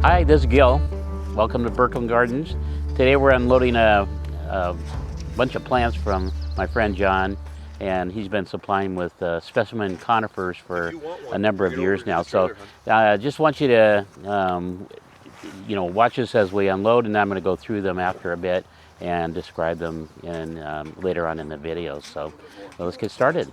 Hi, this is Gil. Welcome to Burkland Gardens. Today we're unloading a bunch of plants from my friend John, and he's been supplying with specimen conifers for a number of years now. So just want you to watch us as we unload, and I'm going to go through them after a bit and describe them later on in the video. So let's get started.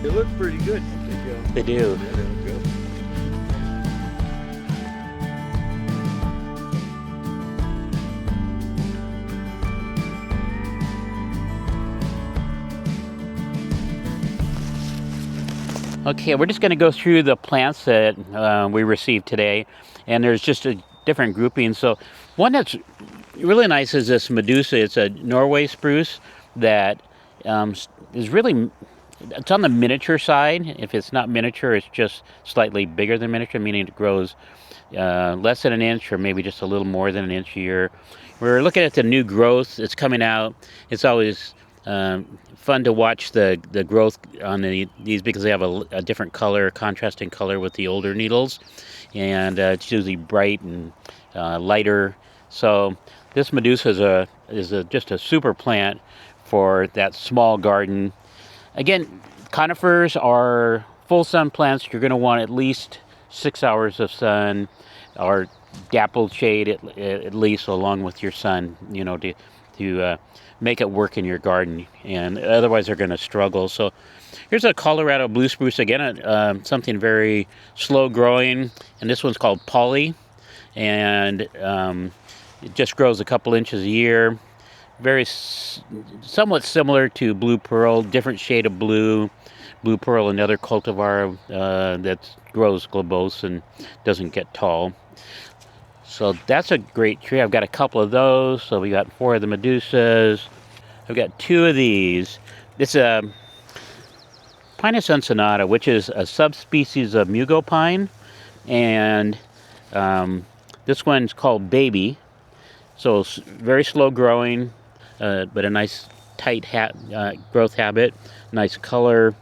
They look pretty good. They do. Yeah, they look good. Okay, we're just going to go through the plants that we received today, and there's just a different grouping. So one that's really nice is this Medusa. It's a Norway spruce that is really, it's on the miniature side. If it's not miniature, it's just slightly bigger than miniature, meaning it grows less than an inch or maybe just a little more than an inch a year. We're looking at the new growth. It's coming out. It's always fun to watch the growth on these because they have a different color, contrasting color with the older needles, and it's usually bright and lighter. So this Medusa is just a super plant for that small garden. Again, conifers are full sun plants. You're going to want at least 6 hours of sun or dappled shade at least, along with your sun, to make it work in your garden, and otherwise they're going to struggle. So here's a Colorado blue spruce, again, something very slow growing, and this one's called Pauly, and it just grows a couple inches a year. Somewhat similar to blue pearl, different shade of blue. Blue pearl, another cultivar that grows globose and doesn't get tall. So that's a great tree. I've got a couple of those. So we got 4 of the Medusas. I've got 2 of these. It's a Pinus uncinata, which is a subspecies of mugo pine, and this one's called Baby. So it's very slow growing, but a nice tight growth habit, nice color.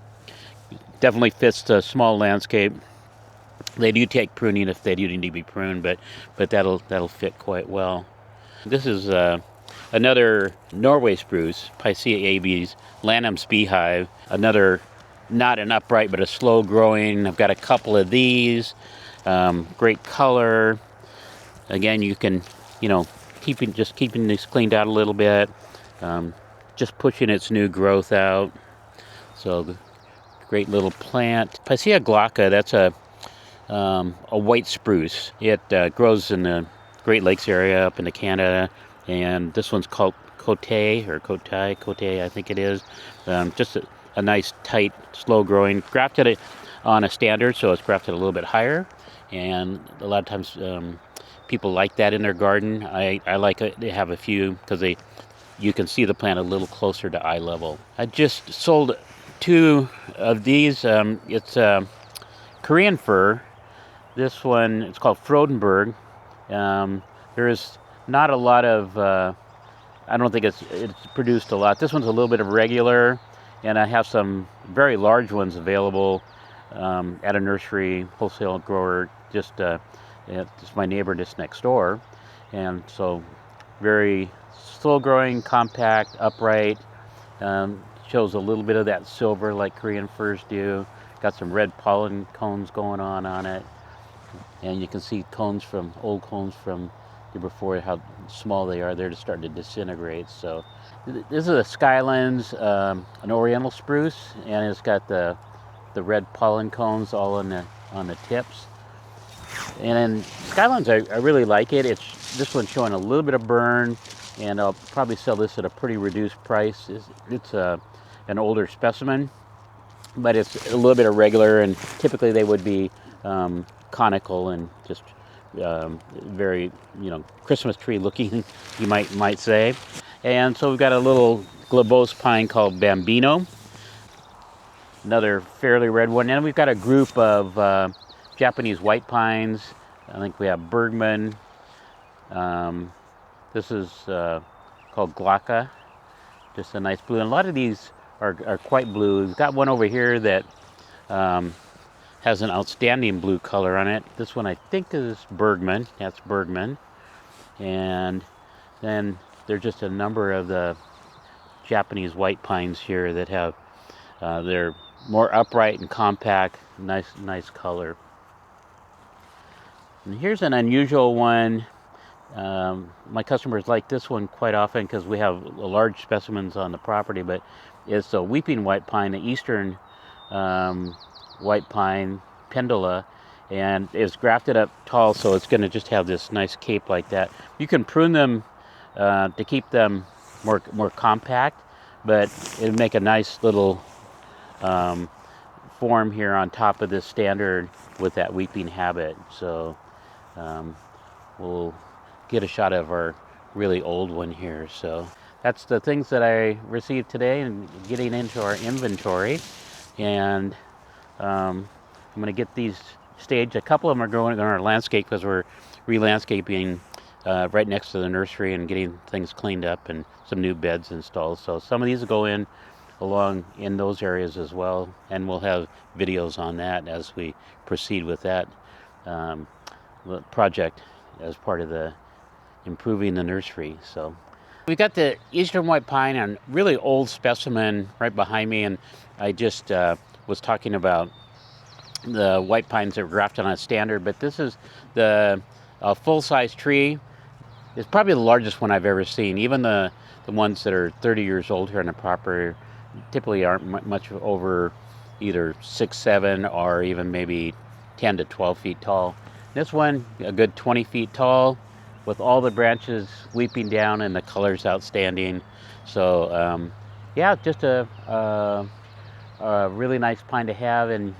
Definitely fits the small landscape. They do take pruning if they do need to be pruned, but that'll fit quite well. This is another Norway spruce, Picea abies, Lanham's beehive. Another, not an upright, but a slow growing. I've got a couple of these. Great color. Again, you can, keeping this cleaned out a little bit, just pushing its new growth out. So great little plant. Picea glauca, that's a white spruce. It grows in the Great Lakes area up into Canada, and this one's called Cote, I think it is. Just a nice, tight, slow growing. Grafted it on a standard, so it's grafted a little bit higher, and a lot of times people like that in their garden. I like it. They have a few because you can see the plant a little closer to eye level. I just sold 2 of these. It's Korean fir. This one, it's called Frodenberg. There is not a lot of, I don't think it's produced a lot. This one's a little bit of regular, and I have some very large ones available at a nursery wholesale grower, just my neighbor just next door. And so very slow growing, compact, upright, shows a little bit of that silver like Korean firs do. got some red pollen cones going on it, and you can see old cones from year before, how small they are. They're just starting to disintegrate. So this is a Skylands, an oriental spruce, and it's got the red pollen cones all on the tips. And in Skylands, I really like it. This one's showing a little bit of burn, and I'll probably sell this at a pretty reduced price. It's an older specimen, but it's a little bit irregular, and typically they would be conical and just very, Christmas tree looking, you might say. And so we've got a little globose pine called Bambino, another fairly red one. And we've got a group of Japanese white pines. I think we have Bergman. This is called Glauca, just a nice blue. And a lot of these are quite blue. We've got one over here that has an outstanding blue color on it. This one I think is Bergman. That's Bergman. And then there's just a number of the Japanese white pines here that have, they're more upright and compact, nice color. And here's an unusual one. My customers like this one quite often because we have large specimens on the property, but it's a weeping white pine, the eastern white pine, pendula, and it's grafted up tall, so it's going to just have this nice cape like that. You can prune them to keep them more compact, but it'll make a nice little form here on top of this standard with that weeping habit. So we'll get a shot of our really old one here. So that's the things that I received today and getting into our inventory. And I'm going to get these staged. A couple of them are going in our landscape because we're re-landscaping right next to the nursery and getting things cleaned up and some new beds installed. So some of these will go in along in those areas as well, and we'll have videos on that as we proceed with that project as part of the improving the nursery. So we've got the eastern white pine, a really old specimen right behind me, and I just was talking about the white pines that were grafted on a standard, but this is the full-size tree. It's probably the largest one I've ever seen. Even the ones that are 30 years old here on the property typically aren't much over either 6, 7, or even maybe 10 to 12 feet tall. This one, a good 20 feet tall, with all the branches weeping down and the colors outstanding. So yeah, just a really nice pine to have. And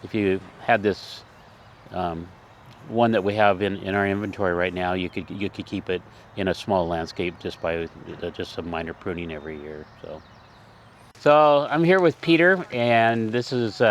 if you had this one that we have in our inventory right now, you could keep it in a small landscape just by just some minor pruning every year. So I'm here with Peter, and this is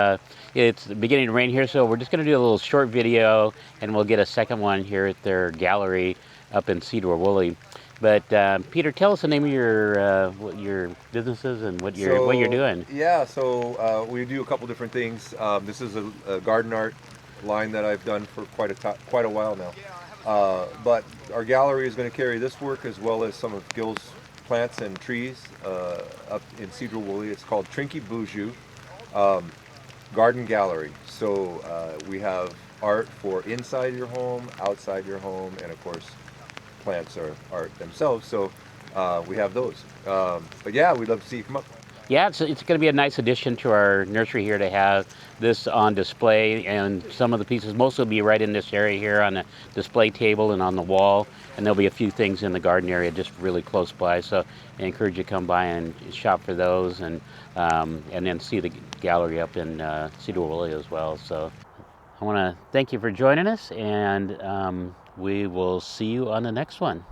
it's the beginning to rain here, so we're just going to do a little short video, and we'll get a second one here at their gallery up in Cedar Woolley. But Peter, tell us the name of what your business is and what you're doing. Yeah, so we do a couple different things. This is a garden art line that I've done for quite a while now. But our gallery is going to carry this work as well as some of Gil's plants and trees up in Cedar Woolley. It's called Trinky Boujou Garden Gallery. So we have art for inside your home, outside your home, and of course plants are art themselves. So we have those. But yeah, we'd love to see you come up. Yeah, it's going to be a nice addition to our nursery here to have this on display, and some of the pieces, most will be right in this area here on the display table and on the wall, and there'll be a few things in the garden area just really close by, so I encourage you to come by and shop for those, and then see the gallery up in Cedar Woolley as well. So I want to thank you for joining us, and we will see you on the next one.